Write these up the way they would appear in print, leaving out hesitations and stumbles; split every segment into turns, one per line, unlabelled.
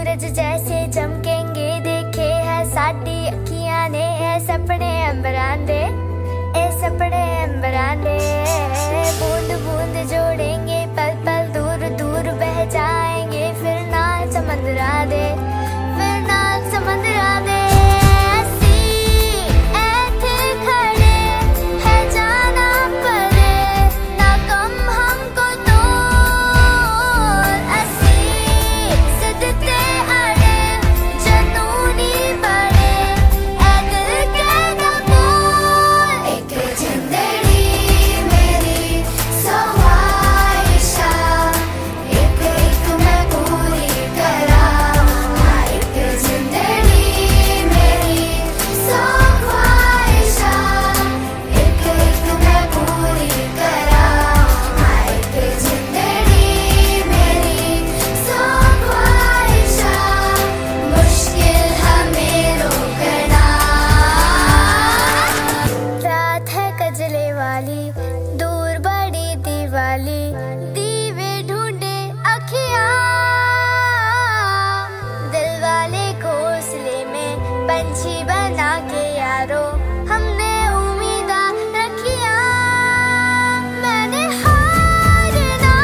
सूरज जैसे चमकेंगे देखे है साडी अखियां ने ऐ सपने अंबरां दे ऐ सपने अंबरां दे बूंद बूंद जोड़ेंगे पल पल दूर दूर बह जाएंगे फिर नाल समंदरा दे फिर नाल समंदरा दे दूर बड़ी दिवाली दीवे ढूंढे अखियां दिल वाले घोंसले में पंछी बना के यारो हमने उम्मीदा रखिया मैंने हारना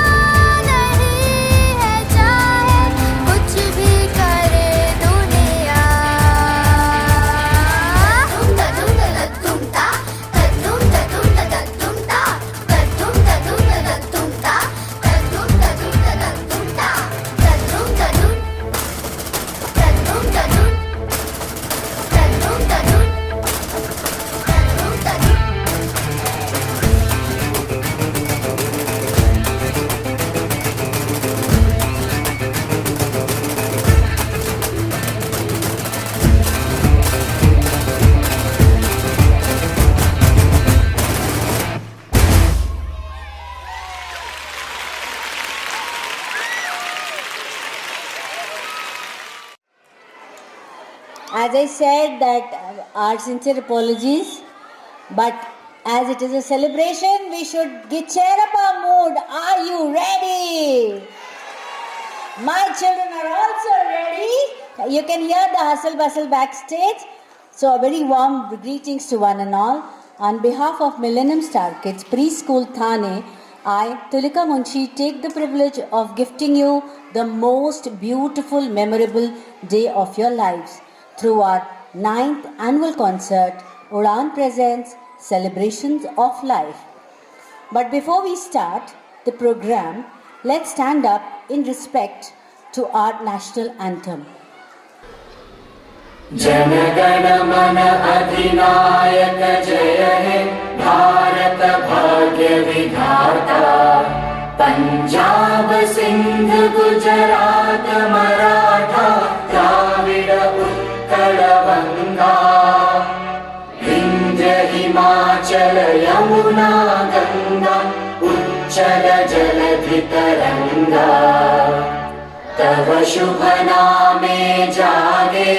नहीं है चाहे कुछ भी करे दुनिया
As I said that our sincere apologies, but as it is a celebration, we should cheer up our mood. Are you ready? My children are also ready. You can hear the hustle bustle backstage. So a very warm greetings to one and all. On behalf of Millennium Star Kids Preschool Thane, I, Tulika Munshi, take the privilege of gifting you the most beautiful, memorable day of your lives through our 9th annual concert, Udan Presents Celebrations of Life. But before we start the program, let's stand up in respect to our national anthem.
जनगण मन अधिनायक जय हे भारत भाग्य विधाता पंजाब सिंध गुजरात मराठा द्राविड उत्कल गंगा विंध्य हिमाचल यमुना गंगा उच्चल जलधि तरंगा तव शुभ नामे जागे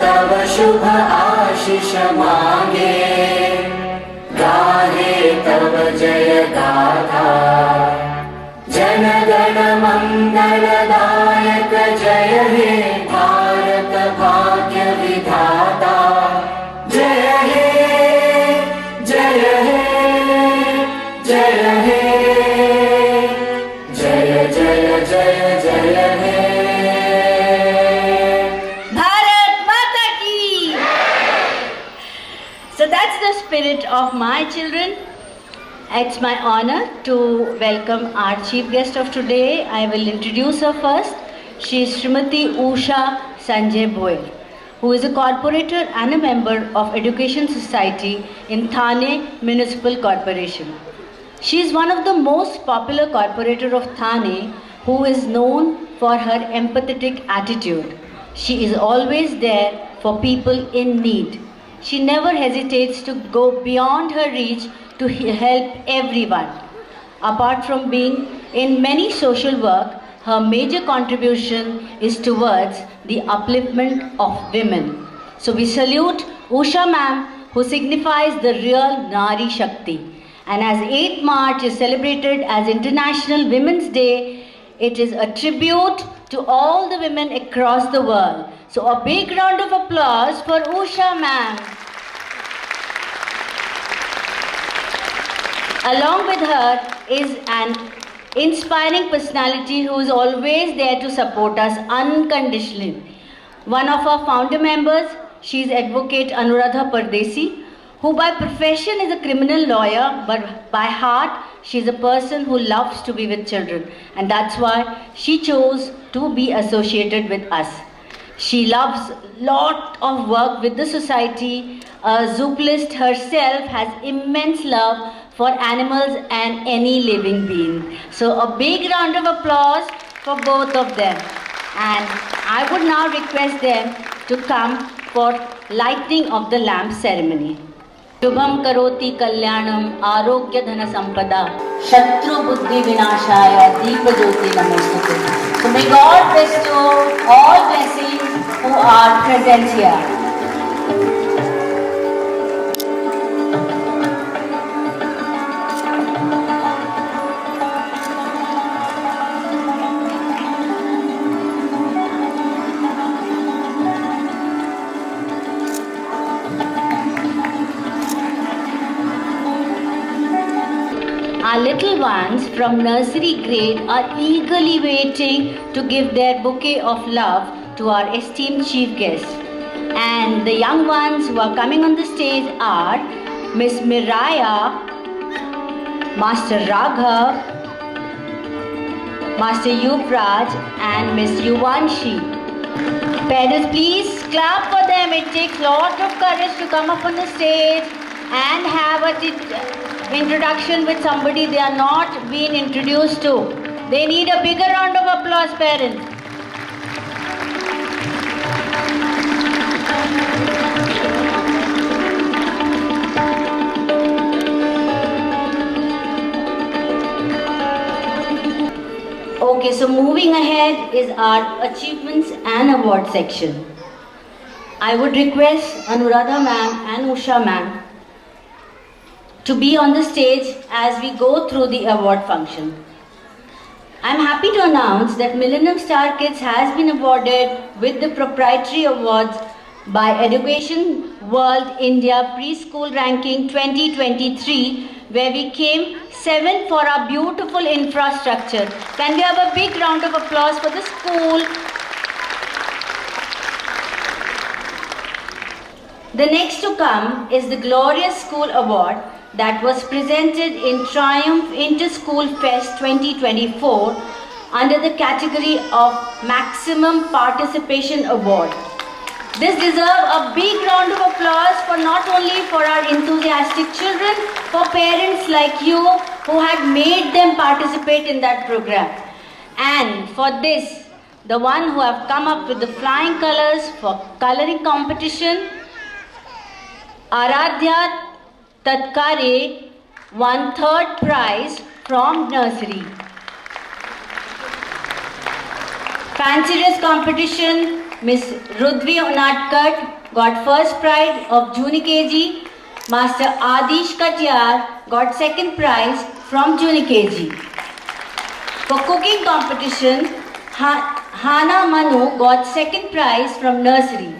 तव शुभ आशीष मांगे गाहे तव जय गाथा जन गण मंगलदायक जय हे भारत भाग्य विधाता जय हे जय हे जय हे जय जय जय जय हे
Bharat Mata Ki! So that's the spirit of my children. It's my honor to welcome our chief guest of today. I will introduce her first. She is Srimati Usha Sanjay Boyle, who is a corporator and a member of Education Society in Thane Municipal Corporation. She is one of the most popular corporator of Thane who is known for her empathetic attitude. She is always there for people in need. She never hesitates to go beyond her reach to help everyone. Apart from being in many social work, her major contribution is towards the upliftment of women. So we salute Usha ma'am, who signifies the real Nari Shakti. And as 8th March is celebrated as International Women's Day, it is a tribute to all the women across the world. So a big round of applause for Usha ma'am. Along with her is an inspiring personality who is always there to support us unconditionally. One of our founder members, she is Advocate Anuradha Pardesi, who by profession is a criminal lawyer, but by heart she is a person who loves to be with children, and that's why she chose to be associated with us. She loves lot of work with the society. A zooplist herself has immense love for animals and any living being. So a big round of applause for both of them. And I would now request them to come for lighting of the lamp ceremony. Shubham karoti kalyanam arogya dhana sampada shatru buddhi vinashaya deepa jyoti namostute. So may God bestow all blessings who are present here. Our little ones from nursery grade are eagerly waiting to give their bouquet of love to our esteemed chief guest. And the young ones who are coming on the stage are Miss Miraya, Master Raghav, Master Yuvraj and Miss Yuvanshi. Parents, please clap for them. It takes a lot of courage to come up on the stage and have a introduction with somebody they are not being introduced to. They need a bigger round of applause, parents. Okay, so moving ahead is our achievements and award section. I would request Anuradha ma'am and Usha ma'am to be on the stage as we go through the award function. I am happy to announce that Millennium Star Kids has been awarded with the proprietary awards by Education World India Preschool Ranking 2023, where we came 7th for our beautiful infrastructure. Can we have a big round of applause for the school? The next to come is the Glorious School Award that was presented in Triumph Inter-School Fest 2024 under the category of Maximum Participation Award. This deserves a big round of applause for not only for our enthusiastic children, for parents like you who had made them participate in that program. And for this, the one who have come up with the flying colors for coloring competition, Aradhya Tatkare won 3rd prize from nursery. Fancy dress competition, Miss Rudvi Unatkar got 1st prize of Junior KG. Master Adish Katyar got 2nd prize from Junior KG. For cooking competition, Hana Manu got 2nd prize from nursery.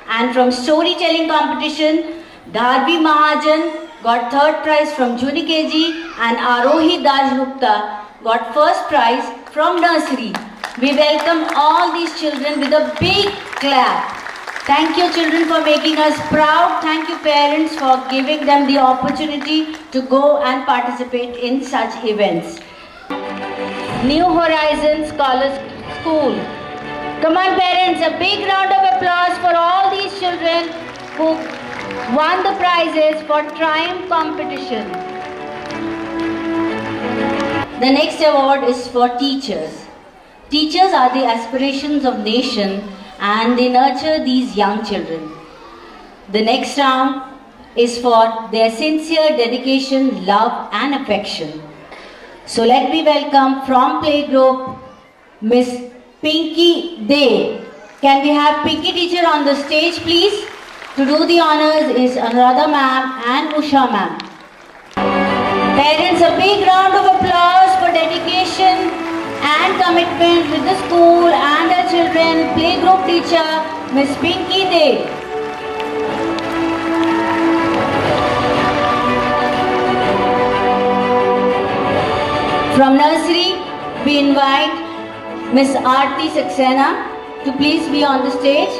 And from storytelling competition, Dharvi Mahajan got 3rd prize from Junior KG and Arohi Dajgupta got 1st prize from nursery. We welcome all these children with a big clap. Thank you children for making us proud. Thank you parents for giving them the opportunity to go and participate in such events. New Horizons Scholars School. Come on parents, a big round of applause for all these children who won the prizes for Triumph competition. The next award is for teachers. Teachers are the aspirations of nation and they nurture these young children. The next round is for their sincere dedication, love and affection. So let me welcome from playgroup Miss Pinky Day. Can we have Pinky teacher on the stage please? To do the honors is Anuradha ma'am and Usha ma'am. Parents, a big round of applause for dedication and commitment with the school and the children, playgroup teacher, Miss Pinky De. From nursery, we invite Miss Aarti Saxena to please be on the stage.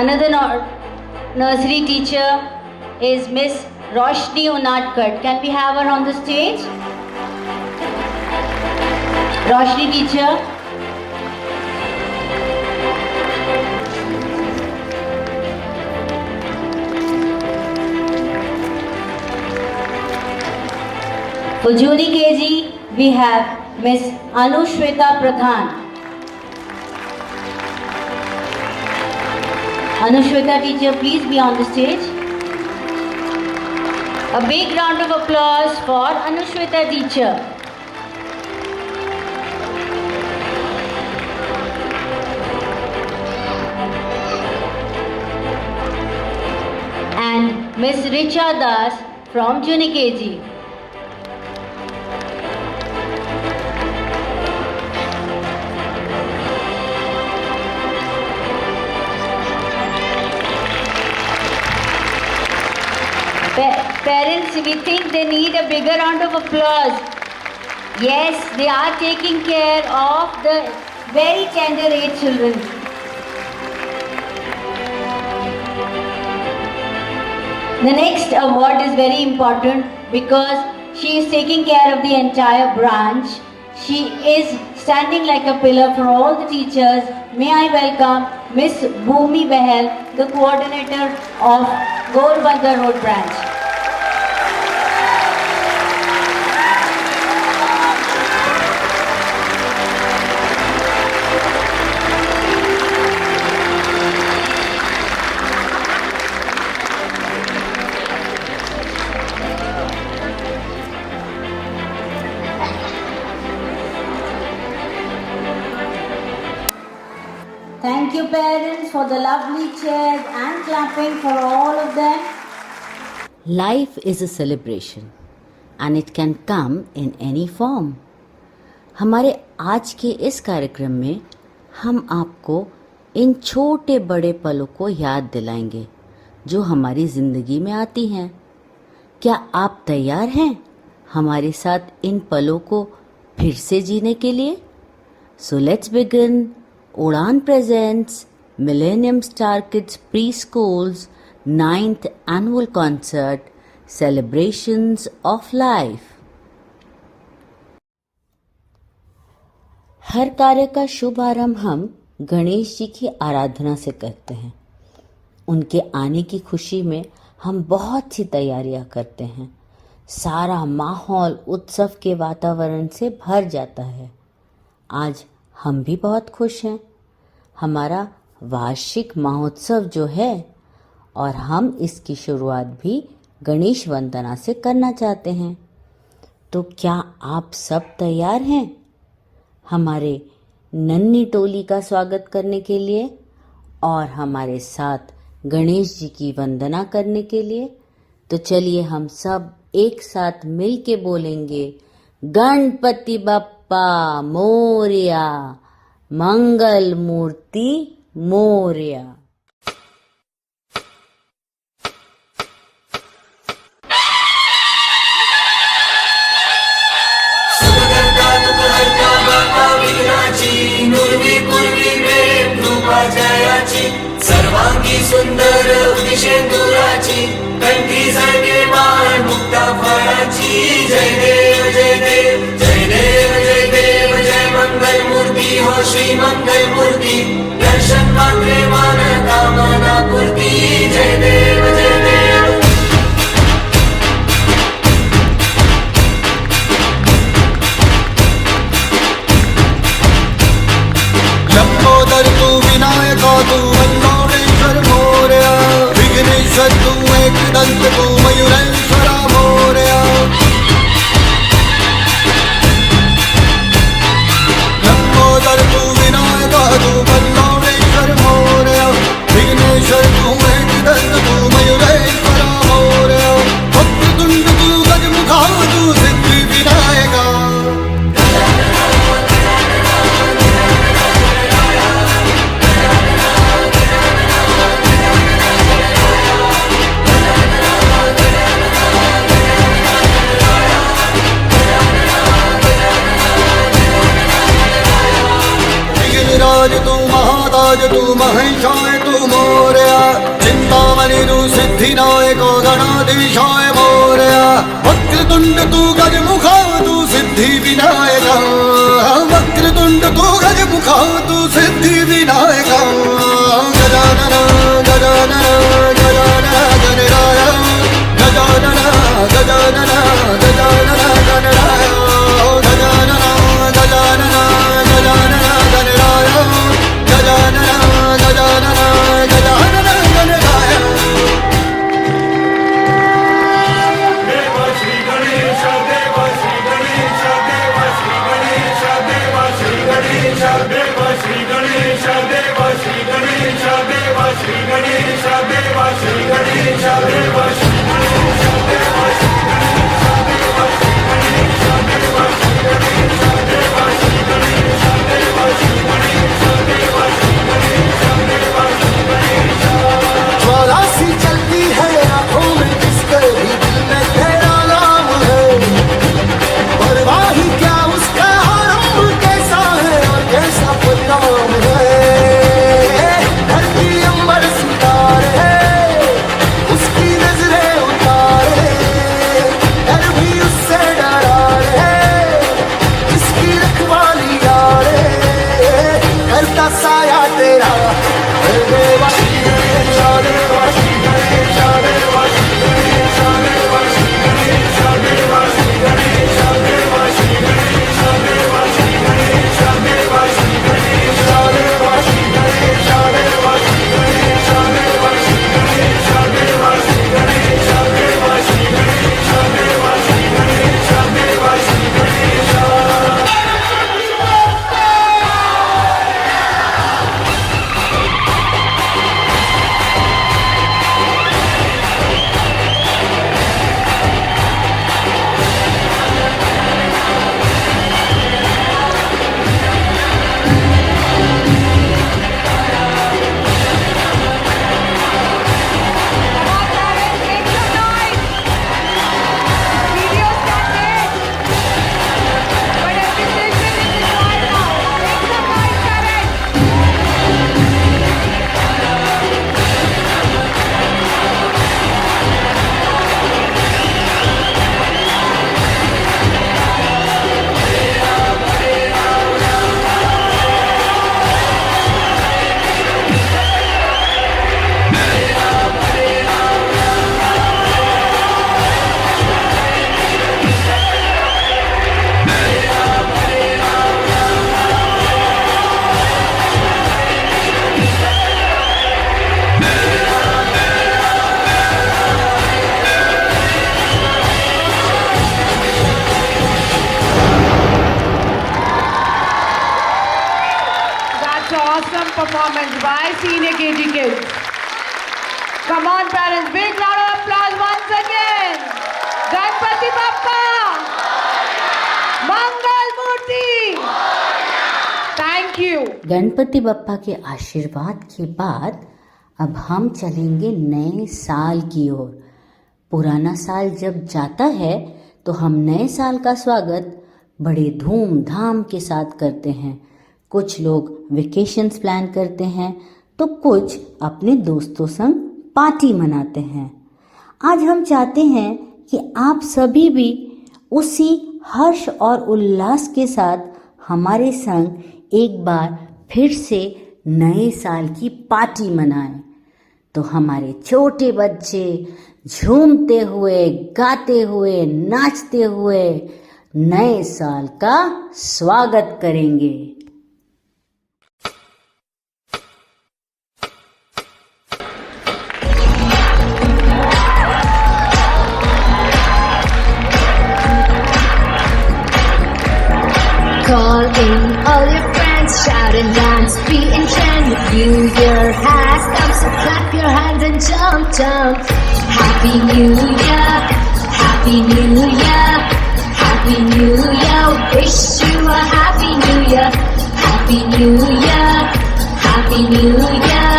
Another nursery teacher is Miss Roshni Unadkat. Can we have her on the stage? Roshni teacher. For Juni KG, we have Miss Anushweta Pradhan. Anushweta teacher, please be on the stage. A big round of applause for Anushweta teacher. And Miss Richa Das from Juni KG. Parents, we think they need a bigger round of applause. Yes, they are taking care of the very tender age children. The next award is very important because she is taking care of the entire branch. She is standing like a pillar for all the teachers. May I welcome Miss Bhumi Bahel, the coordinator of Gorbanda Road branch. Thank you parents for the lovely cheers and clapping for all of them.
Life is a celebration and it can come in any form. हमारे आज के इस कार्यक्रम में हम आपको इन छोटे बड़े पलों को याद दिलाएंगे जो हमारी जिंदगी में आती हैं। क्या आप तैयार हैं हमारे साथ इन पलों को फिर से जीने के लिए? So let's begin. Udaan presents Millennium Star Kids Preschools 9th Annual Concert Celebrations of Life. हर कार्य का शुभ आरंभ हम गणेश जी की आराधना से करते हैं। उनके आने की खुशी में हम बहुत सी तैयारियां करते हैं। सारा माहौल उत्सव के वातावरण से भर जाता है। आज हम भी बहुत खुश हैं। हमारा वार्षिक महोत्सव जो है और हम इसकी शुरुआत भी गणेश वंदना से करना चाहते हैं। तो क्या आप सब तैयार हैं हमारे नन्ही टोली का स्वागत करने के लिए और हमारे साथ गणेश जी की वंदना करने के लिए? तो चलिए हम सब एक साथ मिल के बोलेंगे, गणपति बप्पा मोरया, मंगल मूर्ति मोरया।
सर्वांगी सुंदर उदिशेंदुराची, कंठी सारखे बाण मुक्ता फळाची। जय देव जय देव जय देव जय देव जय मंगल मूर्ती हो श्री मंगल मूर्ती। दर्शन मात्रे मान कामना पूर्ती। जय देव जय देव।
लंबोदर तू विनायक तू वल्लोरेश्वर मोरया, विघ्नेश्वर तू एकदंत तू मयूरेश्वर मोरया। लंबोदर तू विनायक तू वल्लोरेश्वर Morya,
performance by Senior KG Kids. Come on parents, big round of applause once again. Ganpati Bappa. Mangal Murti. Thank you.
Ganpati Bappa के आशीर्वाद के बाद अब हम चलेंगे नए साल की ओर। पुराना साल जब जाता है तो हम नए साल का स्वागत बड़े धूमधाम के साथ करते हैं। कुछ लोग वेकेशंस प्लान करते हैं तो कुछ अपने दोस्तों संग पार्टी मनाते हैं। आज हम चाहते हैं कि आप सभी भी उसी हर्ष और उल्लास के साथ हमारे संग एक बार फिर से नए साल की पार्टी मनाएं। तो हमारे छोटे बच्चे झूमते हुए, गाते हुए, नाचते हुए नए साल का स्वागत करेंगे।
Call in all your friends, shout and dance, be in trend. New Year has come, so clap your hands and jump, jump. Happy New Year, Happy New Year, Happy New Year. Wish you a Happy New Year, Happy New Year, Happy New Year,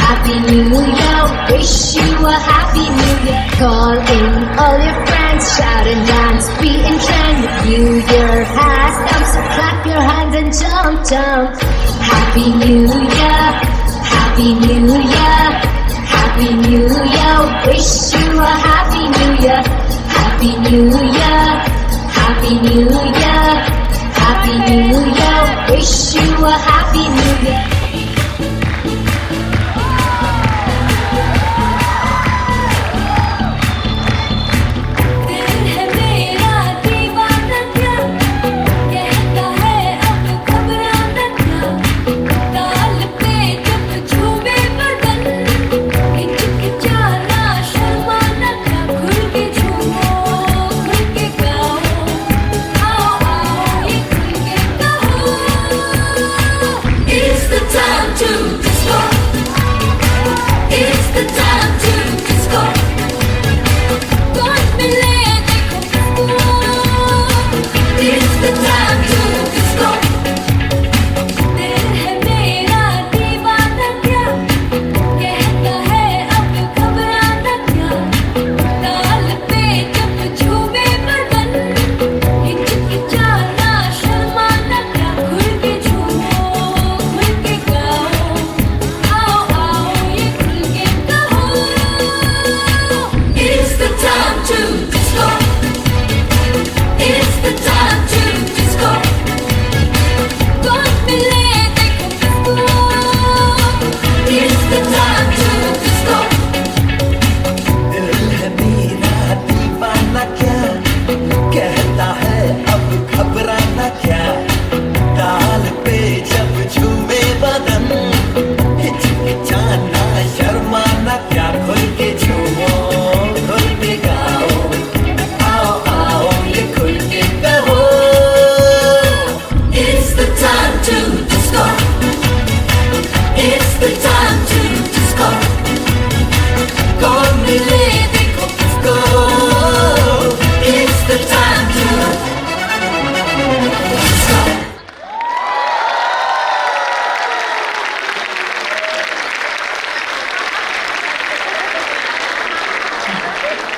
Happy New Year. Wish you a Happy New Year. Call in all your friends, shout and dance, be in trend. New Year has come, so clap your hands and jump, jump. Happy New Year, Happy New Year, Happy New Year. Wish you a Happy New Year, Happy New Year, Happy New Year, Happy New Year. Wish you a Happy New Year.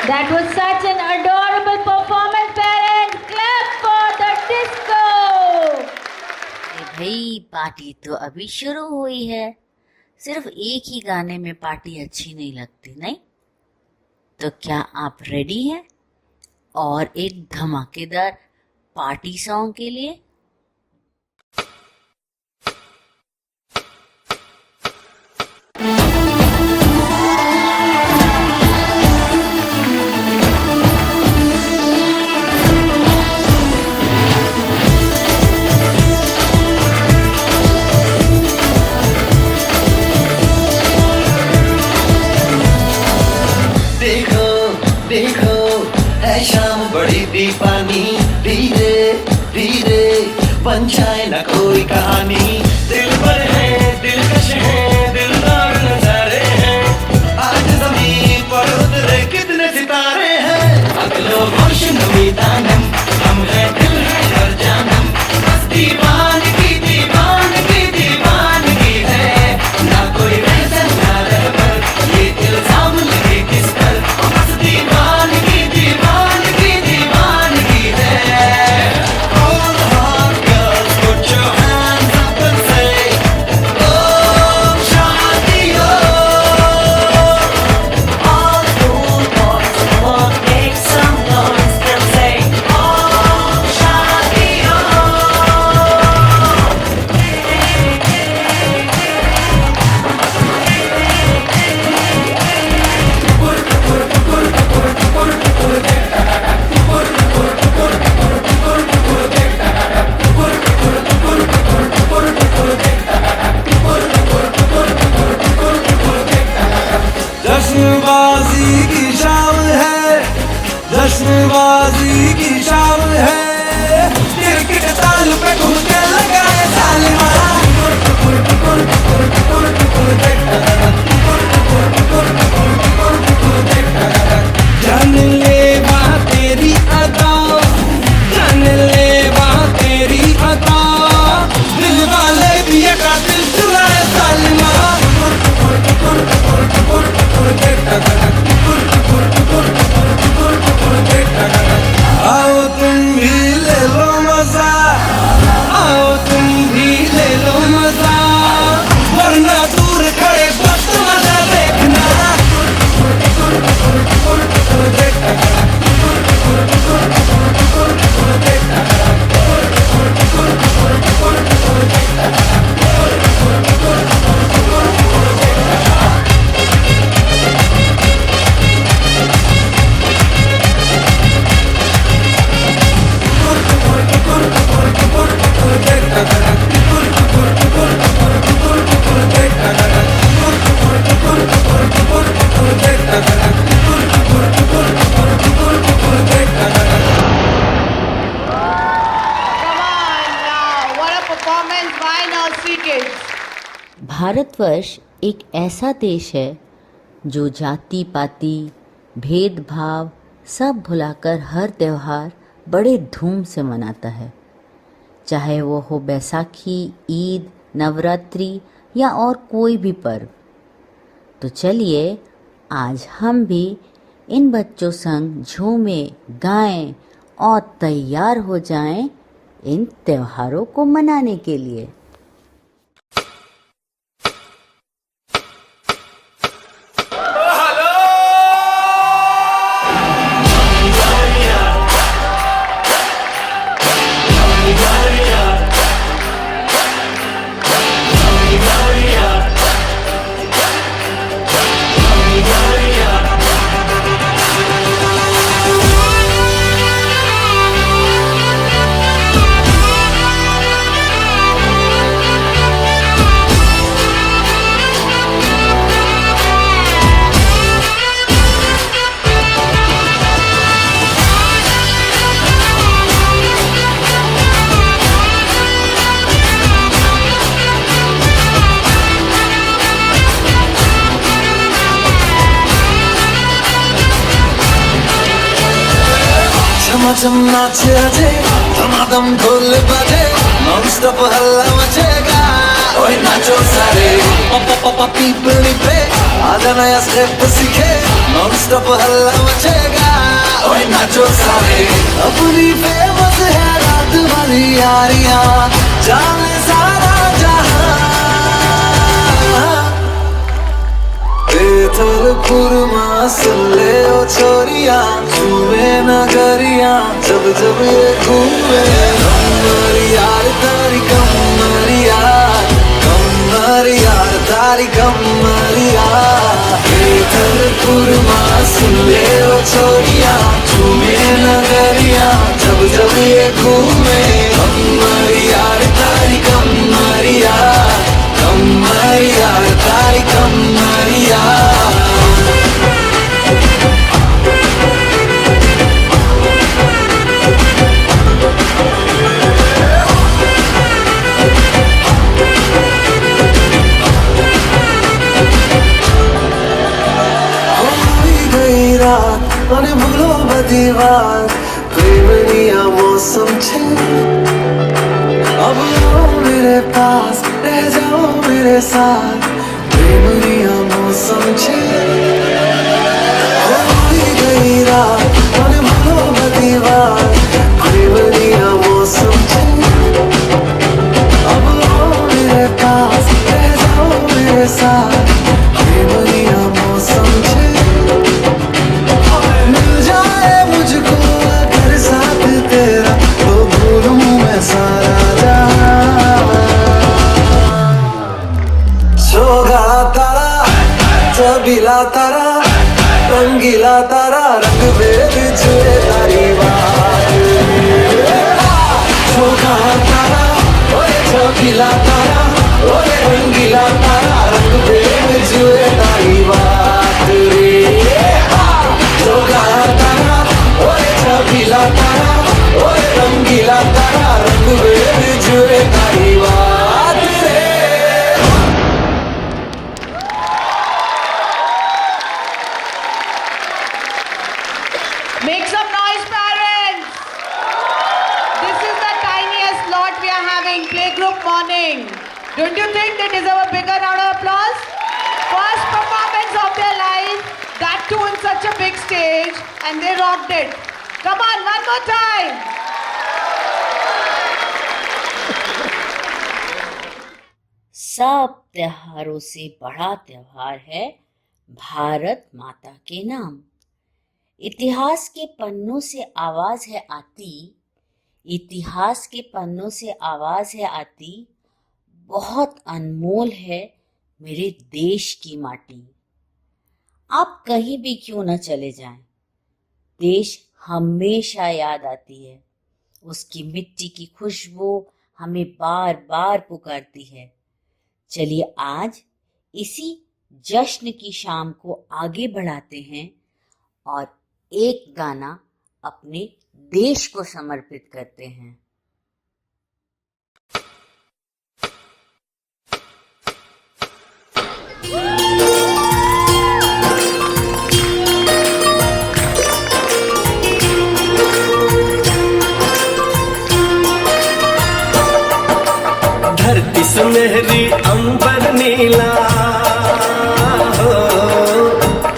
That was such an adorable performance, parents. Clap for the disco.
भाई party तो अभी शुरू हुई है। सिर्फ एक ही गाने में पार्टी अच्छी नहीं लगती, नहीं? तो क्या आप रेडी हैं और एक धमाकेदार पार्टी सॉन्ग के लिए?
दीपानी धीरे धीरे बन जाए ना कोई कहानी दिल पर है दिल
गेंदबाजी की शाम है, क्रिकेट ताल पे घूमने लगा है सालिमा। जान ले वहाँ तेरी अदा, जान ले वहाँ तेरी अदा, दिल वाले भी ये कातिल चुराए सालिमा। आओ तुम भी ले लो मजा, आओ तुम भी ले लो मजा, वरना दूर खड़े वक्त मजा देखना।
Come on now. What a performance by Nursery Kids.
Bharatvarsh एक ऐसा देश है जो जाति पाति भेदभाव सब भुलाकर हर त्यौहार बड़े धूम से मनाता है, चाहे वो हो बैसाखी, ईद, नवरात्रि या और कोई भी पर्व। तो चलिए आज हम भी इन बच्चों संग झूमें, गाएं और तैयार हो जाएं इन त्योहारों को मनाने के लिए।
झमाझम नाचे अजे, धमाधम ढोल बजे, नॉन स्टॉप हल्ला मचेगा। ओए नाचो सारे, पापा पीपली पे, आजा नया स्टेप सीखे, नॉन स्टॉप हल्ला मचेगा। ओए नाचो सारे, अपनी फेमस है रात वाली यारियां, जाने सारा जहां। बेथलपुर माँ सुन ले ओ छोरिया, झूमे नगरिया जब जब ये घूमे। कमर यार तारी कमर यार, कमर यार तारी कमर यार। बेथलपुर माँ सुन ले ओ छोरिया, झूमे नगरिया जब जब ये घूमे। कमर यार तारी कमर यार, कमर यार तारी कमर यार। મને ભૂલો બધી વાત, પ્રેમની આ મૌસમ છે। अब आओ मेरे पास, रह जाओ मेरे साथ, प्रेमनी आ मौसम छे। होई गई रात, મને ભૂલો બધી વાત, પ્રેમની આ મौसम छे। अब आओ मेरे पास, रह जाओ मेरे साथ, प्रेमनी आ मौसम छे। मिल जाए मुझको अगर साथ तेरा, तो भूलूं मैं सारा जहां। सोगा तारा, चबीला तारा, रंगीला तारा, रंग भेद जुए तारी बात। सोगा तारा, ओए चबीला तारा, ओए रंगीला तारा, रंग भेद जुए तारी बात रे। सोगा तारा, ओए
Make some noise, parents. This is the tiniest lot we are having, playgroup morning. Don't you think they deserve a bigger round of applause? First performance of their life, that too on such a big stage, and they rocked it. Come on, one more time.
सब त्योहारों से बड़ा त्योहार है भारत माता के नाम। इतिहास के पन्नों से आवाज है आती, इतिहास के पन्नों से आवाज है आती, बहुत अनमोल है मेरे देश की माटी। आप कहीं भी क्यों न चले जाएं, देश हमेशा याद आती है। उसकी मिट्टी की खुशबू हमें बार बार पुकारती है। चलिए आज इसी जश्न की शाम को आगे बढ़ाते हैं और एक गाना अपने देश को समर्पित करते हैं।
धरती सुनहरी अंबर नीला हो,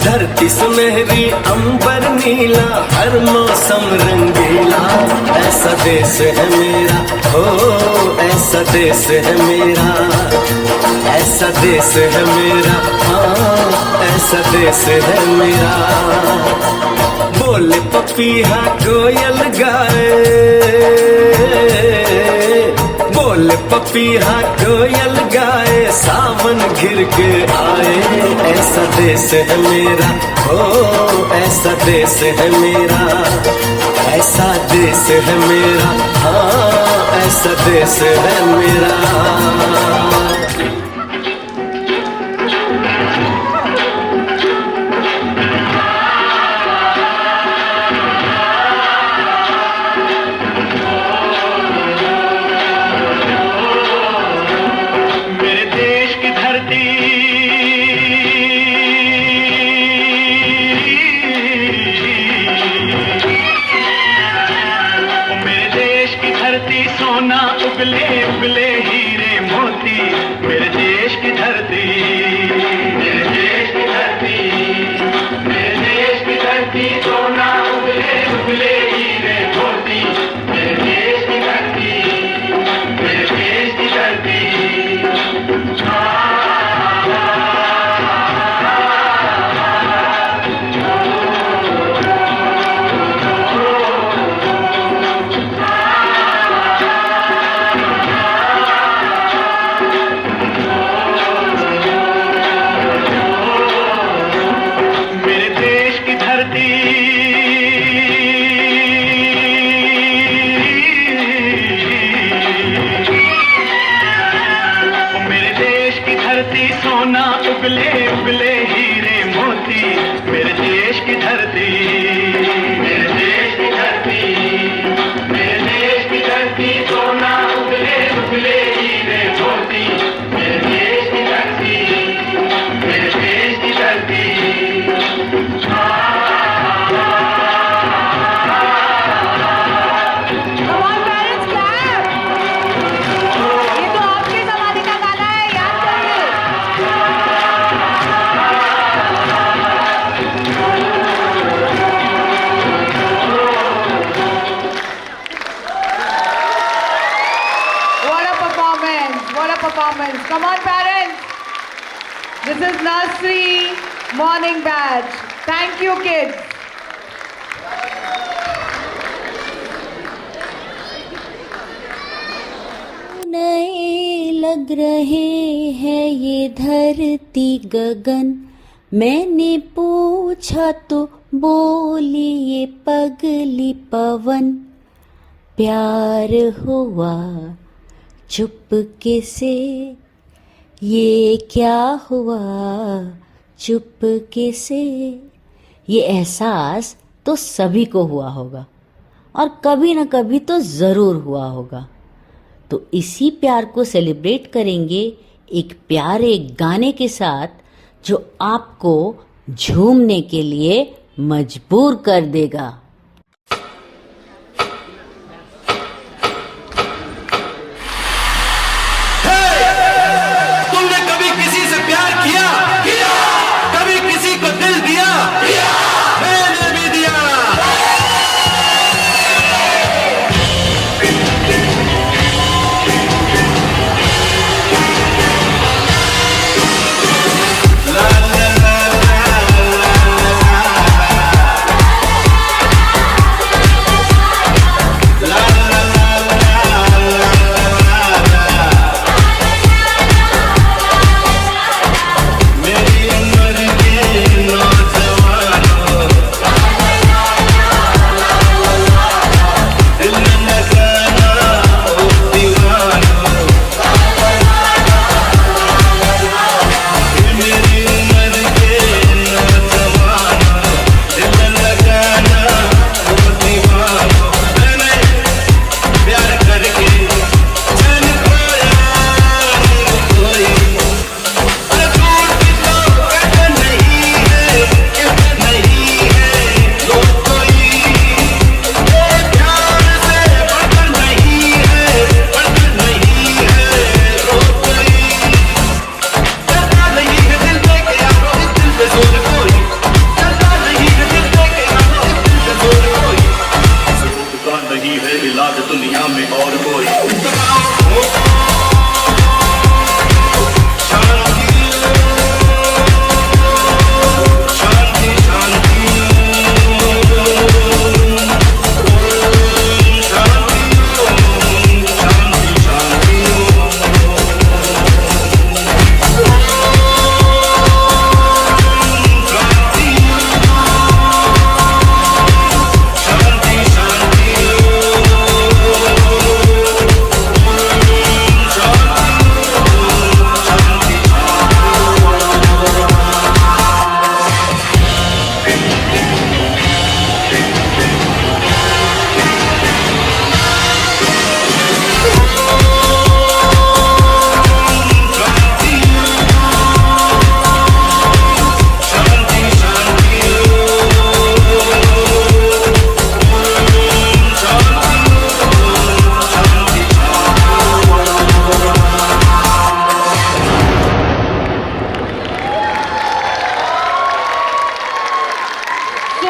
धरती सुनहरी अंबर नीला, हर मौसम रंगीला। ऐसा देश है मेरा हो, ऐसा देश है मेरा, ऐसा देश है मेरा, हाँ ऐसा देश है मेरा। बोले पपीहा कोयल गाए, बोले पपीहा कोयल गाए, सावन घिर के आए। ऐसा देश है मेरा हो, ऐसा देश है मेरा, ऐसा देश है मेरा, हाँ ऐसा देश है मेरा।
उगले उगले हीरे मोती, मेरे देश की धरती, मेरे देश की धरती, मेरे देश की धरती, सोना उगले उगले हीरे मोती, मेरे देश की धरती, मेरे देश की धरती। सोना उगले उगले हीरे मोती, मेरे देश की धरती, मेरे देश की धरती, मेरे देश की धरती, सोना उगले उगले हीरे मोती, मेरे देश की धरती, मेरे देश की धरती।
Performance. Come on, parents. This is nursery morning batch. Thank you, kids.
नए लग रहे हैं ये धरती गगन, मैंने पूछा तो बोली ये पगली पवन। प्यार हुआ चुपके से, ये क्या हुआ चुपके से। ये एहसास तो सभी को हुआ होगा और कभी न कभी तो ज़रूर हुआ होगा। तो इसी प्यार को सेलिब्रेट करेंगे एक प्यारे गाने के साथ जो आपको झूमने के लिए मजबूर कर देगा।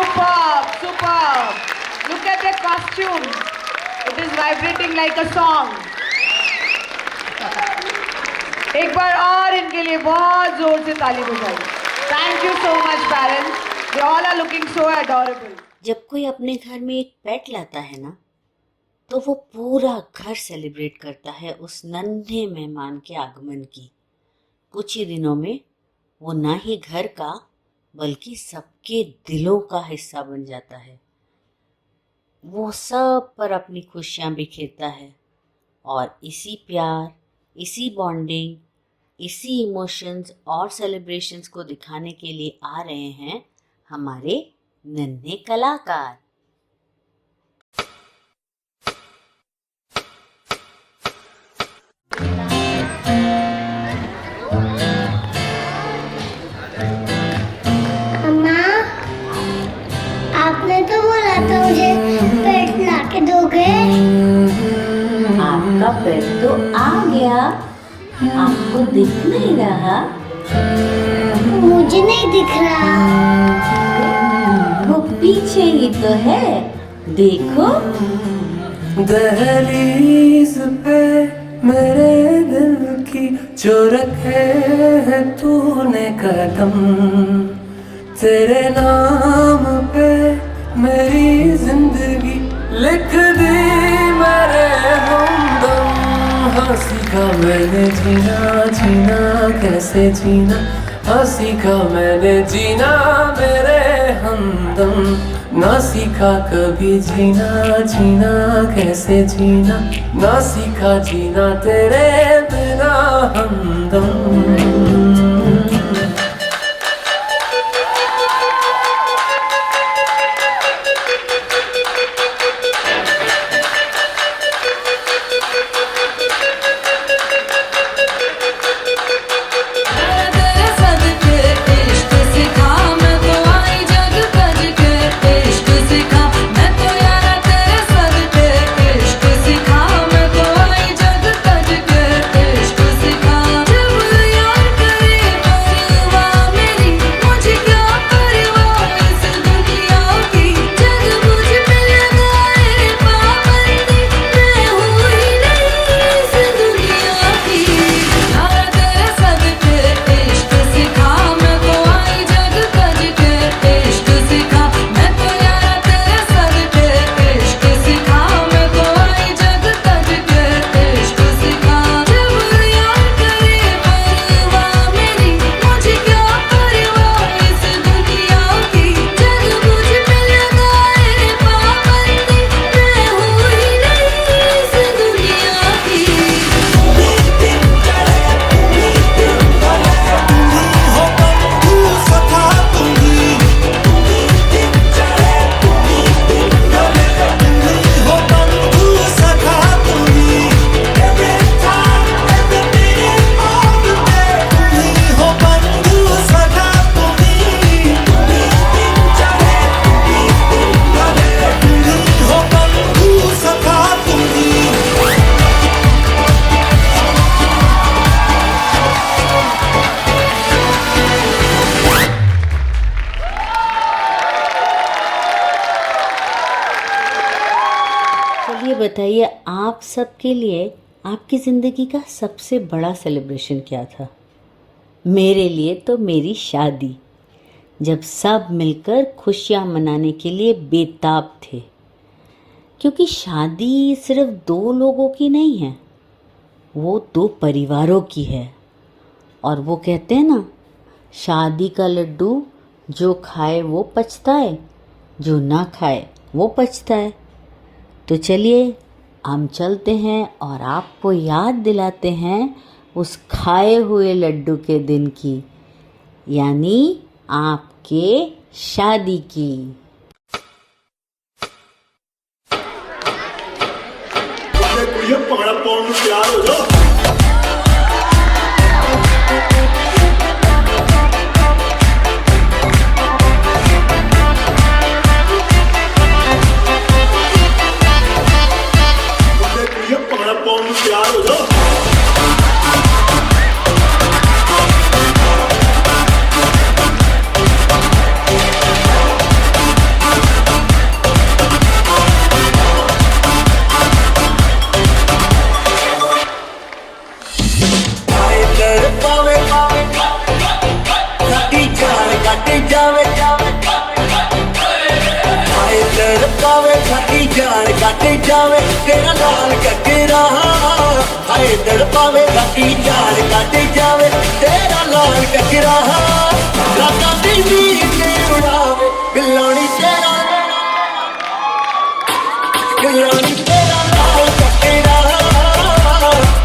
Superb, superb. Look at the costume. It is vibrating like a song. एक बार और इनके लिए बहुत जोर से ताली बजाइए. Thank you so much, parents. They all are looking so adorable.
जब कोई अपने घर में एक पेट लाता है ना, तो वो पूरा घर सेलिब्रेट करता है उस नन्हे मेहमान के आगमन की. कुछ ही दिनों में वो ना ही घर का बल्कि सबके दिलों का हिस्सा बन जाता है. वो सब पर अपनी खुशियाँ बिखेरता है और इसी प्यार, इसी बॉन्डिंग, इसी इमोशंस और सेलिब्रेशंस को दिखाने के लिए आ रहे हैं हमारे नन्हे कलाकार.
अम्मा, आपने तो बोला था मुझे पेट ला के दोगे.
आपका पेट तो आ गया, आपको दिख नहीं रहा?
मुझे नहीं दिख रहा.
वो पीछे ही तो है, देखो.
दहलीज पे मेरे दिल की जो रखे है तूने कदम, तेरे नाम पे मेरी जिंदगी लिख दी मेरे हमदम. हाँ सीखा मैंने जीना, जीना कैसे जीना, हाँ सीखा मैंने जीना मेरे हमदम. ना सीखा कभी जीना, जीना कैसे जीना, ना सीखा जीना तेरे बिना हमदम.
बताइए, आप सबके लिए आपकी ज़िंदगी का सबसे बड़ा सेलिब्रेशन क्या था? मेरे लिए तो मेरी शादी, जब सब मिलकर खुशियाँ मनाने के लिए बेताब थे. क्योंकि शादी सिर्फ दो लोगों की नहीं है, वो दो परिवारों की है. और वो कहते हैं ना, शादी का लड्डू जो खाए वो पछताए, जो ना खाए वो पछताए. तो चलिए हम चलते हैं और आपको याद दिलाते हैं उस खाए हुए लड्डू के दिन की, यानी आपके शादी की.
तैयार हो जाओ. तैयार हो जाओ.
जान कट जावे तेरा लाल ककरा हाय तड़पावे गाटी जान कट जावे तेरा लाल ककरा राता दी नींद उड़ावे बिलानी तेरा बिलानी तेरा लाल ककरा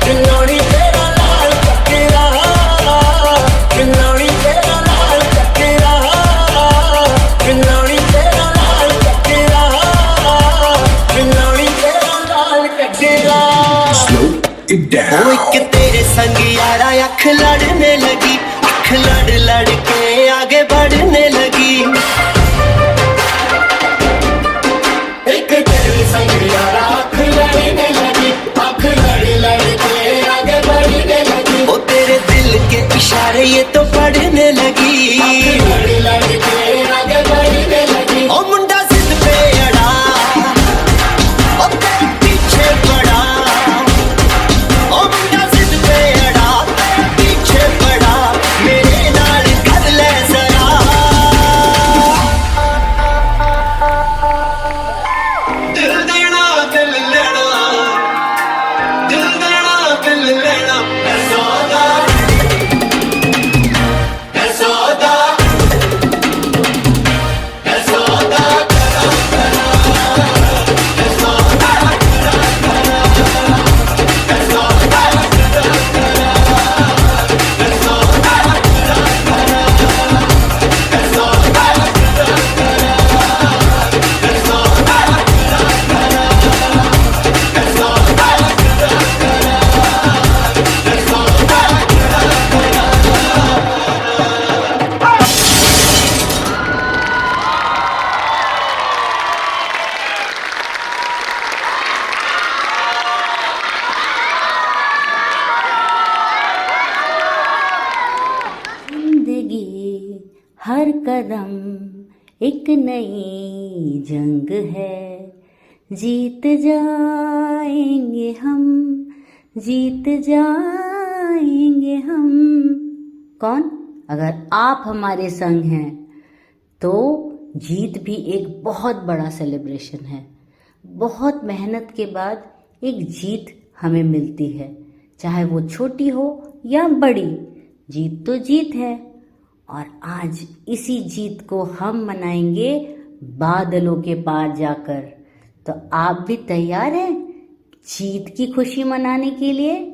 बिलानी तेरा लाल ककरा बिलानी तेरा लाल ककरा बिलानी तेरा लाल ककरा बिलानी तेरा लाल ककरा
ओ एक तेरे संग यारा अख लड़ने लगी अख लड़ लड़ के आगे बढ़ने लगी
एक तेरे संग यारा अख लड़ने लगी अख लड़ लड़ के आगे बढ़ने लगी
ओ तेरे दिल के इशारे ये तो पढ़ने लगी
लड़ लड़ के आगे बढ़ने लगी
ओ मुंडा जिद पे अड़ा ओ तेरे पीछे पड़ा ओ मुंडा जिद पे अड़ा तेरे पीछे पड़ा मेरे नाल कर ले जरा दिल देना दिल लेना दिल देना दिल लेना
है सौदा है सौदा है सौदा
जिंदगी हर कदम एक नई जंग है जीत जाएंगे हम जीत जाएंगे हम। कौन? अगर आप हमारे संग हैं तो जीत भी एक बहुत बड़ा सेलिब्रेशन है। बहुत मेहनत के बाद एक जीत हमें मिलती है, चाहे वो छोटी हो या बड़ी, जीत तो जीत है। और आज इसी जीत को हम मनाएंगे बादलों के पार जाकर। तो आप भी तैयार हैं जीत की खुशी मनाने के लिए?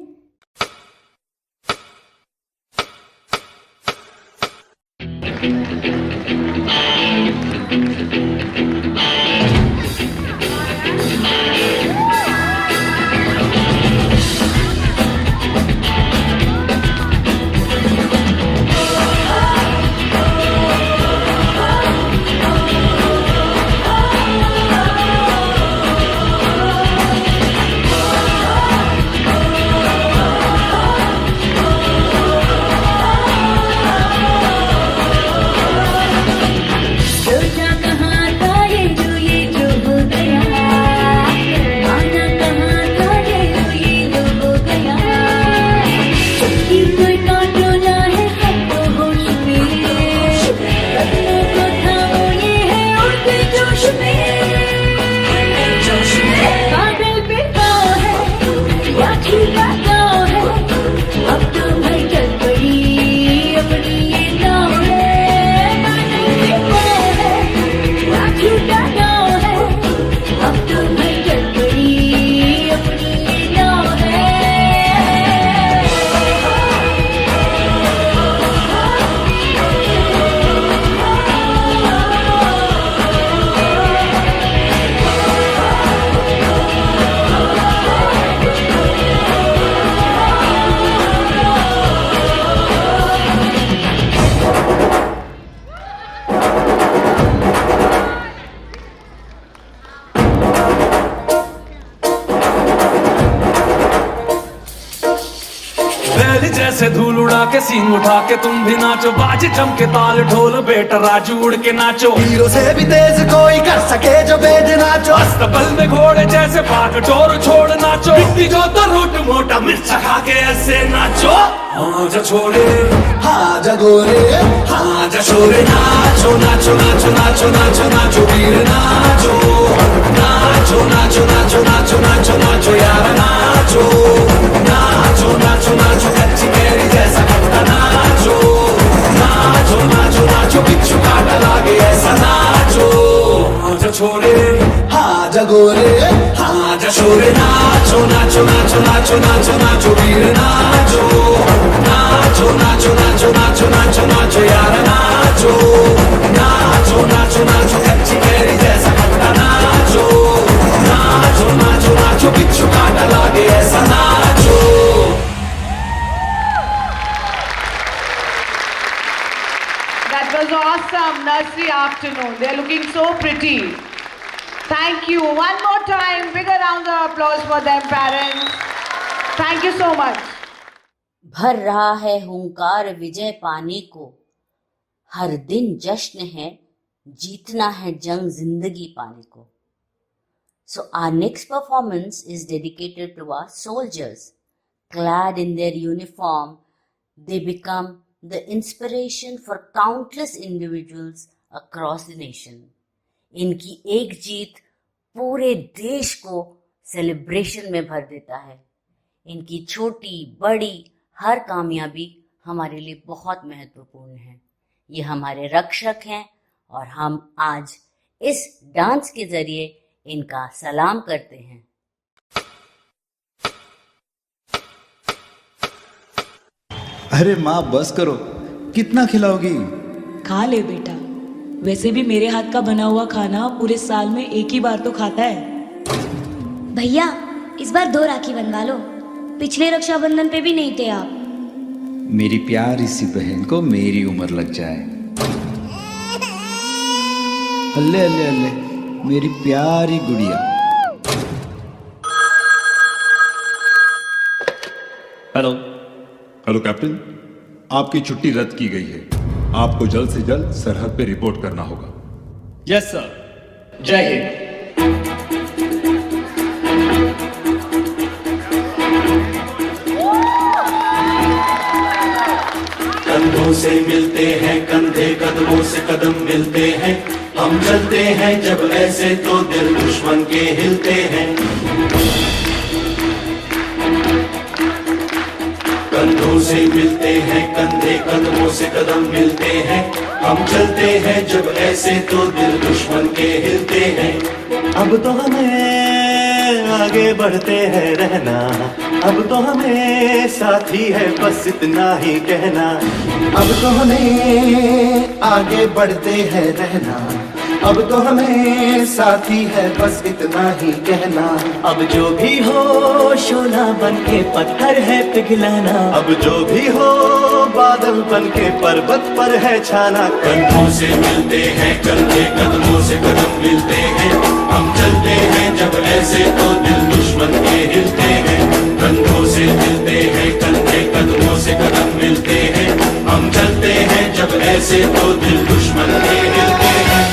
जैसे धूल उड़ा के सींग उठा के तुम भी नाचो, बाजे चमके ताल ढोल बेटा राजू उड़ के नाचो।
हीरो से भी तेज कोई कर सके जो बेद नाचो,
अस्तबल में घोड़े जैसे भाग टोर छोड़ नाचो। मिट्टी जो तो रूट मोटा मिर्च खा के ऐसे नाचो। हाँ जा छोरे
हाँ जा गोरे
हाँ जा छोरे नाचो नाचो नाचो नाचो नाचो नाचो वीर नाचो नाचो नाचो छोरे
हाँ जगोरे
हाँ जशोरे नाचो नाचो नाचो नाचो नाचो नाचो वीर नाचो नाचो नाचो नाचो नाचो नाचो नाचो यार नाचो नाचो नाचो नाचो कच्ची कैरी जैसा खट्टा नाचो नाचो नाचो नाचो बिच्छू कांटा लागे ऐसा नाचो.
That was awesome. Nursery afternoon. They're looking so pretty. Thank you. One more time. Bigger round of applause for them, parents. Thank you so much.
भर रहा है हुंकार विजय पाने को, हर दिन जश्न है, जीतना है जंग जिंदगी पाने को. So our next performance is dedicated to our soldiers. Clad in their uniform, they become the inspiration for countless individuals across the nation. इनकी एक जीत पूरे देश को सेलिब्रेशन में भर देता है. इनकी छोटी बड़ी हर कामयाबी हमारे लिए बहुत महत्वपूर्ण है. ये हमारे रक्षक हैं और हम आज इस डांस के जरिए इनका सलाम करते हैं.
अरे माँ बस करो, कितना खिलाओगी?
खा ले बेटा, वैसे भी मेरे हाथ का बना हुआ खाना पूरे साल में एक ही बार तो खाता है.
भैया इस बार 2 राखी बनवा लो, पिछले रक्षाबंधन पे भी नहीं थे आप.
मेरी प्यारी सी बहन को मेरी उम्र लग जाए. अल्ले अल्ले अल्ले, मेरी प्यारी गुड़िया.
हेलो हेलो कैप्टन, आपकी छुट्टी रद्द की गई है. आपको जल्द से जल्द सरहद पे रिपोर्ट करना होगा.
Yes sir. जय हिंद.
कंधों से मिलते हैं कंधे, कदमों से कदम मिलते हैं. हम चलते हैं जब ऐसे तो दिल दुश्मन के हिलते हैं. कंधों से मिलते हैं कंधे, कदमों से कदम मिलते हैं. हम चलते हैं जब ऐसे तो दिल दुश्मन के हिलते हैं. अब तो हमें आगे बढ़ते हैं रहना, अब तो हमें साथी है बस इतना ही कहना.
अब तो हमें आगे बढ़ते हैं रहना, अब तो हमें साथी है बस इतना ही कहना.
अब जो भी हो शोला बन के पत्थर है पिघलाना. अब जो भी हो बादल बन के पर्वत पर है छाना. कंधों से मिलते हैं कंधे, कदमों से कदम मिलते हैं. हम चलते हैं जब ऐसे तो दिल दुश्मन के हिलते हैं. कंधों से मिलते हैं कंधे, कदमों से कदम मिलते हैं. हम चलते हैं जब ऐसे तो दिल दुश्मन के हिलते हैं.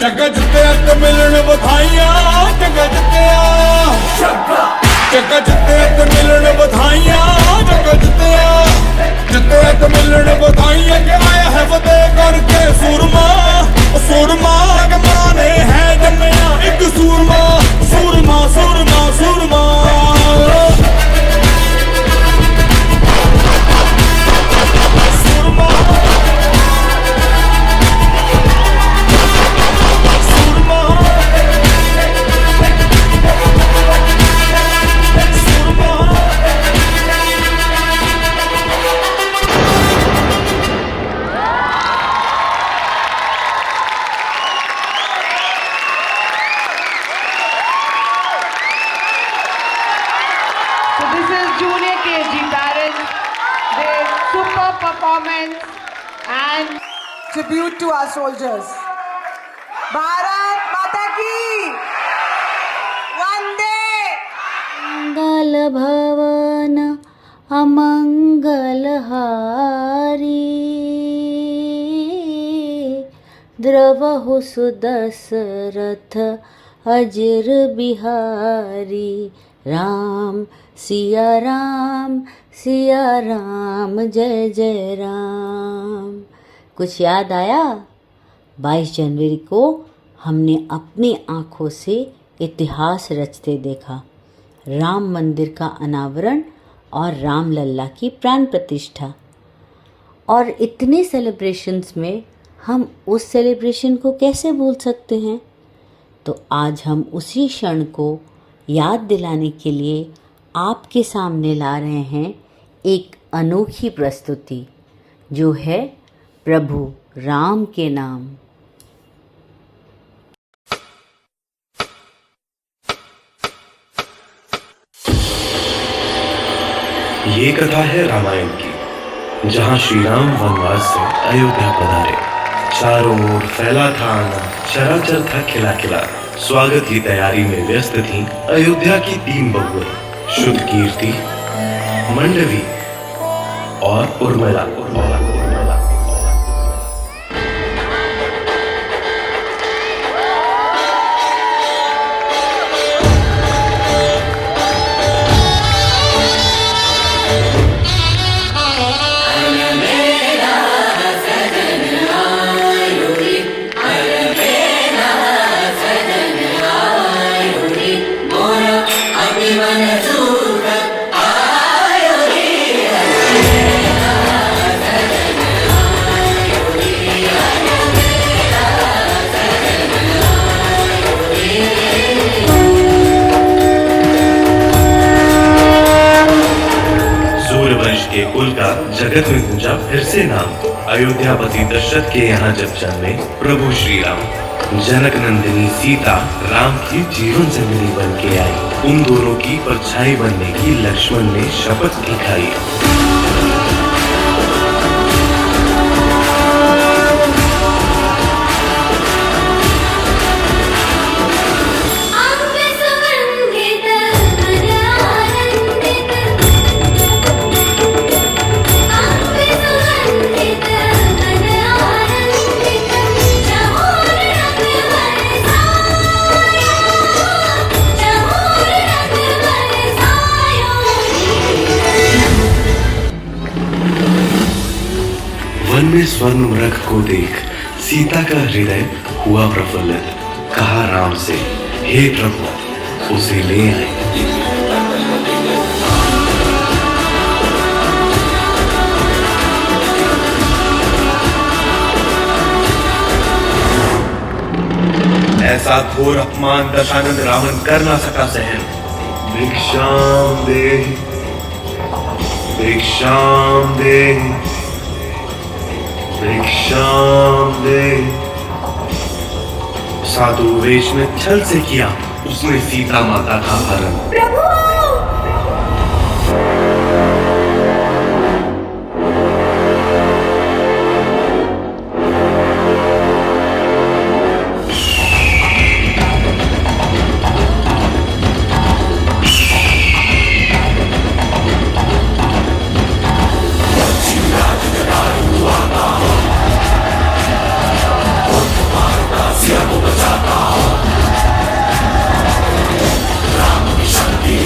चक्का जिते हथ मिलन बधाइयां, चक्का जिते चक्का जिते हथ मिलन बधाइयां, चक्का जिते हथ मिलन बधाइयां. के आया है फतेह करके सूरमा, सूरमा के माने है जमया एक सूरमा, सूरमा सूरमा सूरमा.
And tribute to our soldiers. Bharat Mata Ki Vande
मंगल भवन अमंगल हारी द्रवहु सुदशरथ अजर बिहारी राम सिया राम जय जय राम। कुछ याद आया? 22 जनवरी को हमने अपनी आँखों से इतिहास रचते देखा, राम मंदिर का अनावरण और राम लल्ला की प्राण प्रतिष्ठा। और इतने सेलिब्रेशंस में हम उस सेलिब्रेशन को कैसे भूल सकते हैं? तो आज हम उसी क्षण को याद दिलाने के लिए आपके सामने ला रहे हैं एक अनोखी प्रस्तुति, जो है प्रभु राम के नाम।
ये कथा है रामायण की, जहाँ श्री राम वनवास से अयोध्या पधारे। चारों ओर फैला था आनंद, चराचर था खिला खिला। स्वागत की तैयारी में व्यस्त थीं अयोध्या की 3 बहुएं, शुद्ध कीर्ति, मंडवी और उर्मिला। कुल का जगत में गूंजा फिर से नाम। अयोध्यापति दशरथ के यहाँ जब जन्मे प्रभु श्री राम, जनक नंदिनी सीता राम की जीवन संगिनी बन के आई। उन दोनों की परछाई बनने की लक्ष्मण ने शपथ भी खाई। वन में स्वर्ण मृग को देख सीता का हृदय हुआ प्रफुल्लित। कहा राम से, हे प्रभु उसे ले आए। ऐसा घोर अपमान दशानंद रावण कर ना सका सहन। भिक्षाम दे, भिक्षाम दे, भिक्षाम दे। साधु वेश में छल से किया उसने सीता माता का हरण।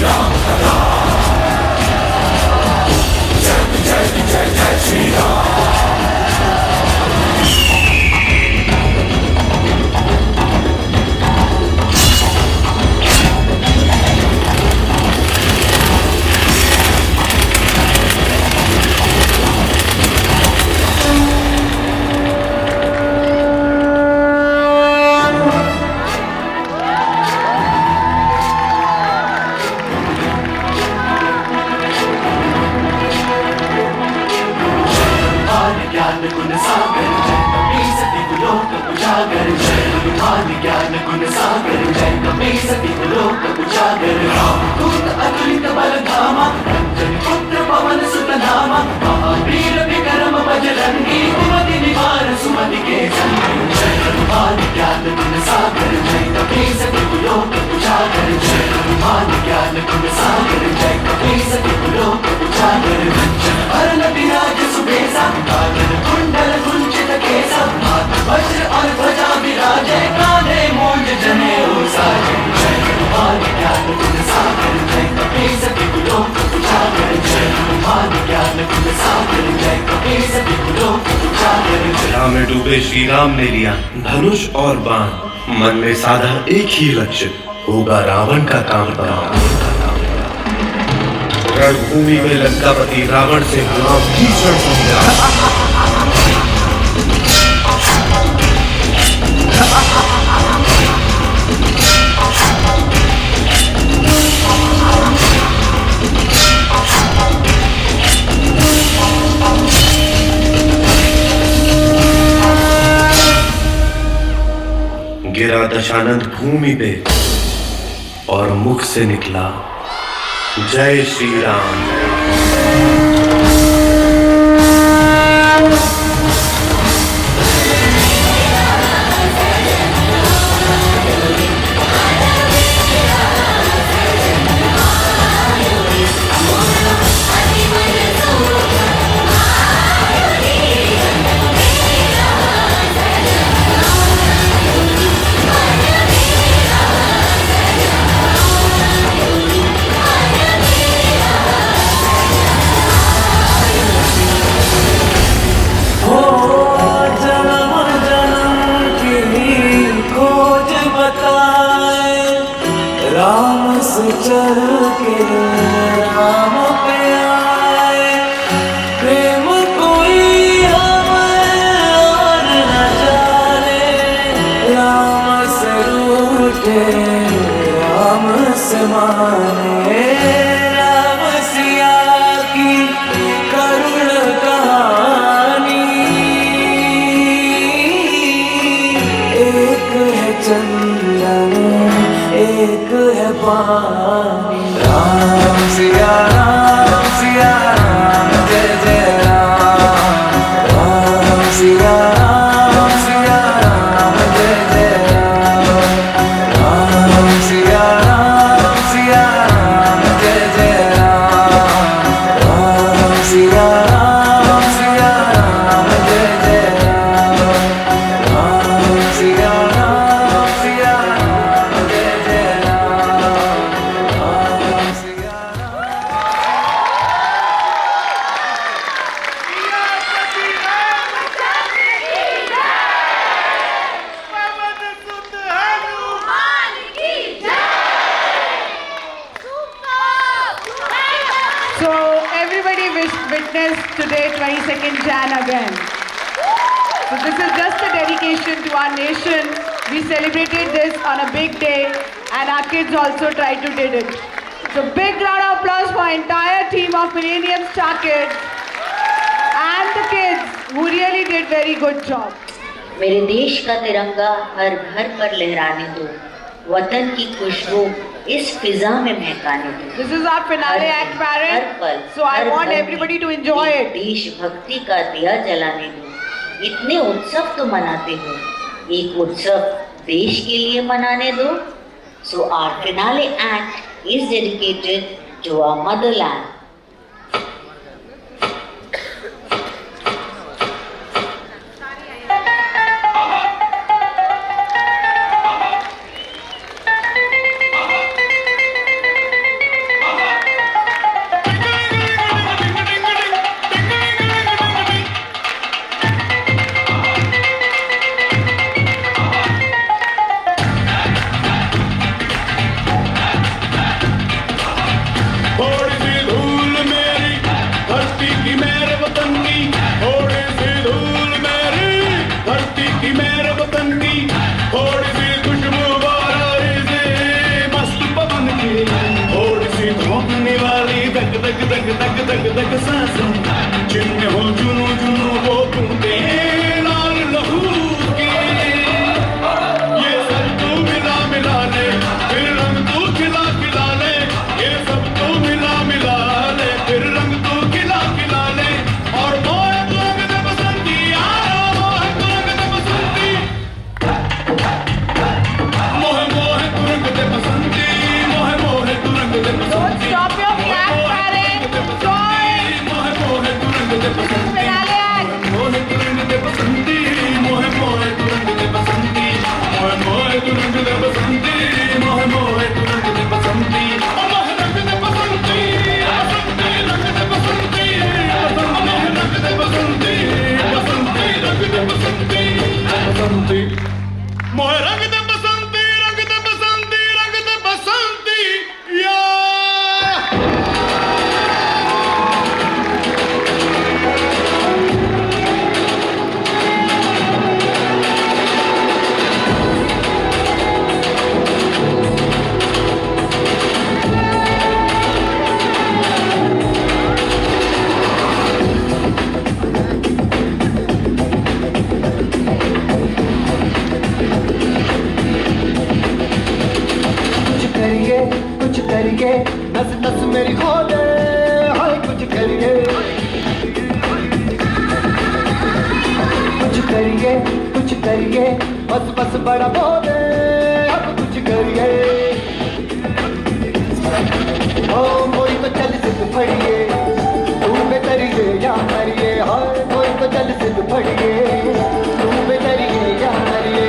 राम
वे श्री राम ने लिया धनुष और बाण, मन में साधा एक ही लक्ष्य, होगा रावण का काम तमाम। रणभूमि में लंकापति रावण से हुआ भीषण संग्राम। गिरा दशानंद भूमि पे और मुख से निकला जय श्री राम।
चल के राम पे आए, प्रेम कोई और न जाने, राम से रूठे राम से माने, राम सिया की करुण कहानी, एक है चंदन एक है पानी। राम सिया राम जय जय राम, राम सिया राम जय जय राम, राम सिया राम जय जय राम, राम सिया राम जय जय राम, राम सिया राम जय जय Ram, Ram Siya
So everybody witnessed today 22nd Jan again. So this is just a dedication to our nation. We celebrated this on a big day and our kids also tried to did it. So big round of applause for entire team of Millennium Star Kids and the kids who really did very good job.
मेरे देश का तिरंगा हर घर पर लहराने दो, वतन की खुशबू इस फिजा में महकाने दो।
This is our finale act, parents. So I want everybody to enjoy it.
देशभक्ति का दिया जलाने दो। इतने उत्सव तो मनाते हो, एक उत्सव देश के लिए मनाने दो। So our finale act is dedicated to our motherland.
थोड़ी सी धूल मेरी धरती की मेरे वतन की, थोड़ी सी धूल मेरी धरती की मेरे वतन की, थोड़ी सी खुशबू बारारी से मस्त पवन की, थोड़ी सी धोखने वाली दग दग दग दग दग दग सांसों, जिनमें हो जुनू जुनू वो बूंदे लाल लहू की, ये सब तू मिला मिला ले, फिर रंग तू खिला खिला ले, ये सब तू मिला मिला ले, फिर रंग तू खिला खिला ले, और मोहे तू रंग दे बसंती यारा, मोहे तू रंग दे बसंती, मोहे मोहे तू रंग दे बसंती, मोहे मोहे तू रंग दे बसंती।
Don't stop your clap, parents. Join.
बस बस बड़ा बोले अब कुछ करिए ओ कोई तो चल सिद्ध फड़िए तू बेतरिए या मरिए हाय कोई तो चल सिद्ध फड़िए तू बेतरिए या मरिए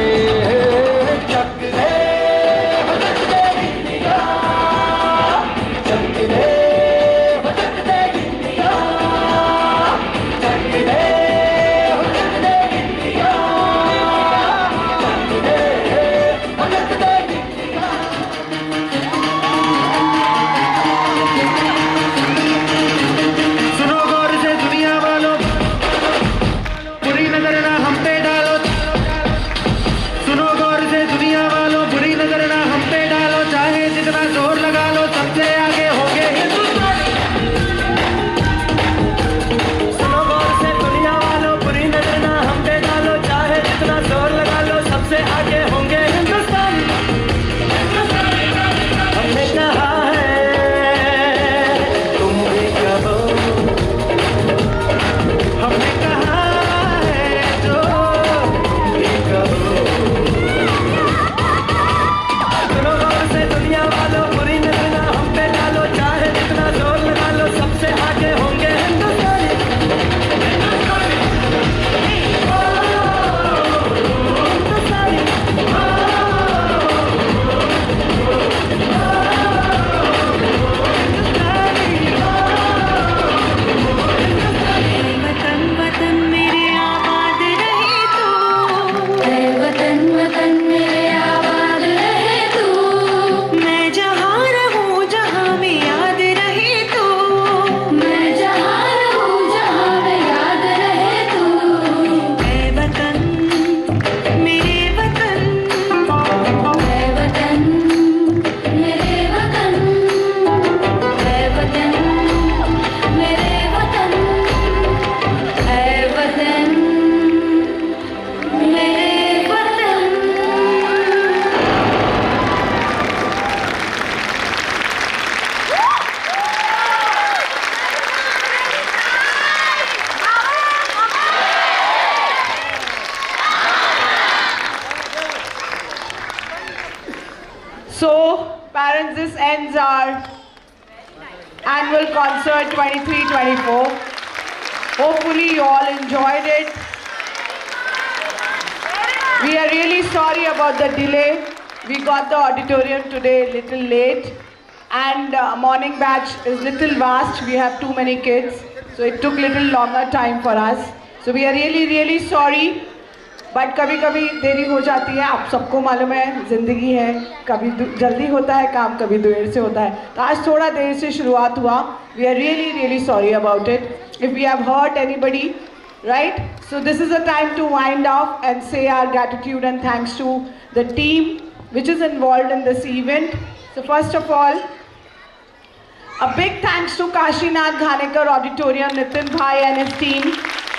चक दे
So, parents, this ends our annual concert 23-24. Hopefully you all enjoyed it. We are really sorry about the delay. We got the auditorium today a little late, and morning batch is little vast. We have too many kids, so it took little longer time for us. So we are really sorry. But कभी कभी देरी हो जाती है, आप सबको मालूम है ज़िंदगी है, कभी जल्दी होता है काम, कभी देर से होता है, तो आज थोड़ा देर से शुरुआत हुआ. We are really sorry about it if we have hurt anybody, right? So this is a time to wind off and say our gratitude and thanks to the team which is involved in this event. So first of all, a big thanks to Kashinath Ghanekar Auditorium, Nitin Bhai and his team.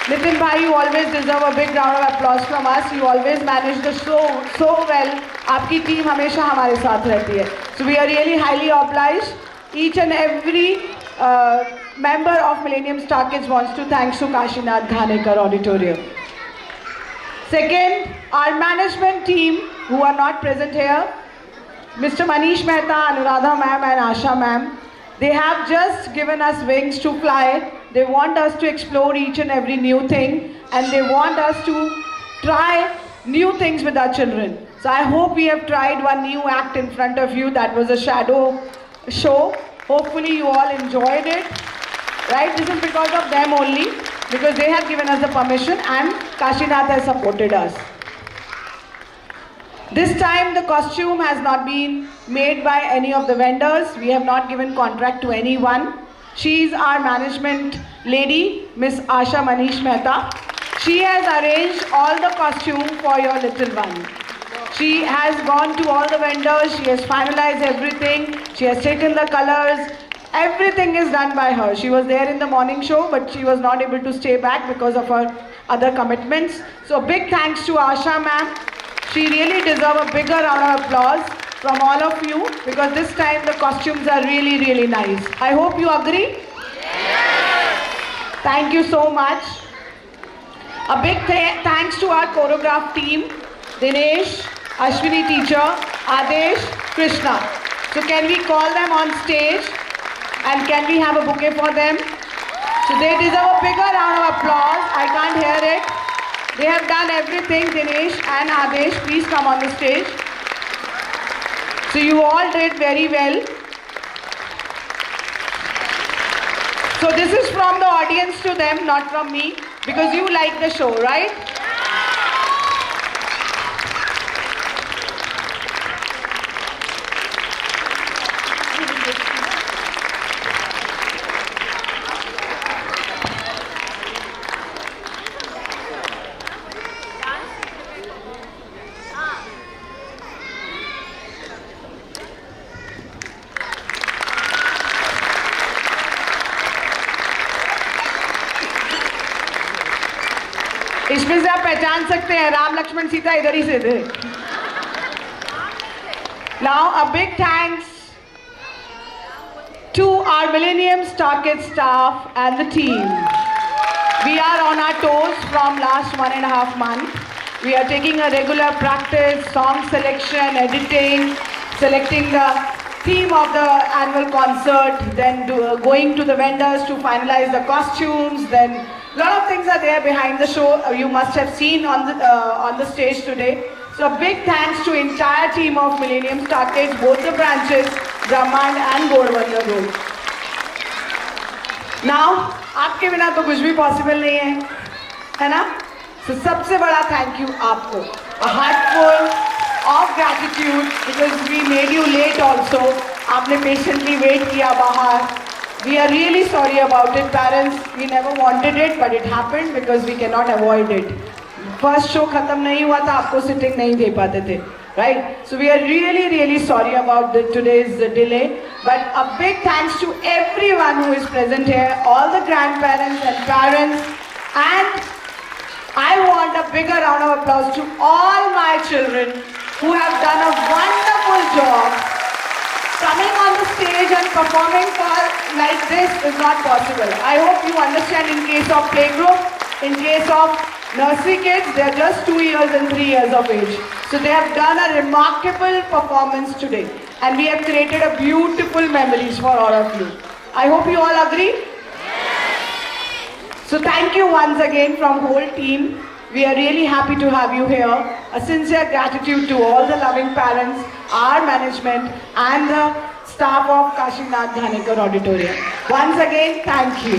Nitin Bhai, you always deserve a big round of applause from us. You always manage the show so well. आपकी team हमेशा हमारे साथ रहती है. So we are really highly obliged. Each and every member of Millennium Star Kids wants to thanks to Kashinath Ghanekar Auditorium. Second, our management team who are not present here, Mr. Manish Mehta, Anuradha ma'am and Asha ma'am. They have just given us wings to fly. They want us to explore each and every new thing, and they want us to try new things with our children. So I hope we have tried one new act in front of you. That was a shadow show. Hopefully you all enjoyed it. Right? This is because of them only, because they have given us the permission and Kashinath has supported us. This time the costume has not been made by any of the vendors. We have not given contract to anyone. She is our management lady, Miss Asha Manish Mehta. She has arranged all the costume for your little one. She has gone to all the vendors, she has finalized everything, she has taken the colors, everything is done by her. She was there in the morning show, but she was not able to stay back because of her other commitments. So big thanks to Asha ma'am. She really deserves a bigger round of applause from all of you, because this time the costumes are really nice. I hope you agree? Yes. Thank you so much. A big thanks to our choreograph team. Dinesh, Ashwini teacher, Adesh, Krishna. So can we call them on stage and can we have a bouquet for them? So they deserve a bigger round of applause. I can't hear it. They have done everything. Dinesh and Adesh, please come on the stage. So you all did very well. So this is from the audience to them, not from me, because you like the show, right? इसमें से आप पहचान सकते हैं राम लक्ष्मण सीता इधर ही से थे. Now a big thanks to our Millennium Star Kids staff and the team. We are on our toes from last 1.5 months. We are taking a regular practice, song selection, editing, selecting the theme of the annual concert, then going to the vendors to finalize the costumes, then a lot of things are there behind the show. You must have seen on the stage today. So a big thanks to entire team of Millennium Star Kids, both the branches, Brahmand and Gordwandha Road. Now, आपके बिना तो कुछ भी possible नहीं है ना? So सबसे बड़ा thank you आपको. A heart full of gratitude because we made you late also. आपने patiently wait किया बाहर. We are really sorry about it, parents. We never wanted it, but it happened because we cannot avoid it. First show खत्म नहीं हुआ था, आपको sitting नहीं दे पाते थे, right? So we are really sorry about today's delay. But a big thanks to everyone who is present here, all the grandparents and parents, and I want a bigger round of applause to all my children who have done a wonderful job. Coming on the stage and performing like this is not possible. I hope you understand in case of playgroup, in case of nursery kids, they are just 2 years and 3 years of age. So they have done a remarkable performance today. And we have created a beautiful memories for all of you. I hope you all agree. So thank you once again from whole team. We are really happy to have you here. A sincere gratitude to all the loving parents, our management, and the staff of Kashinath Dhanekar Auditorium. Once again, thank you.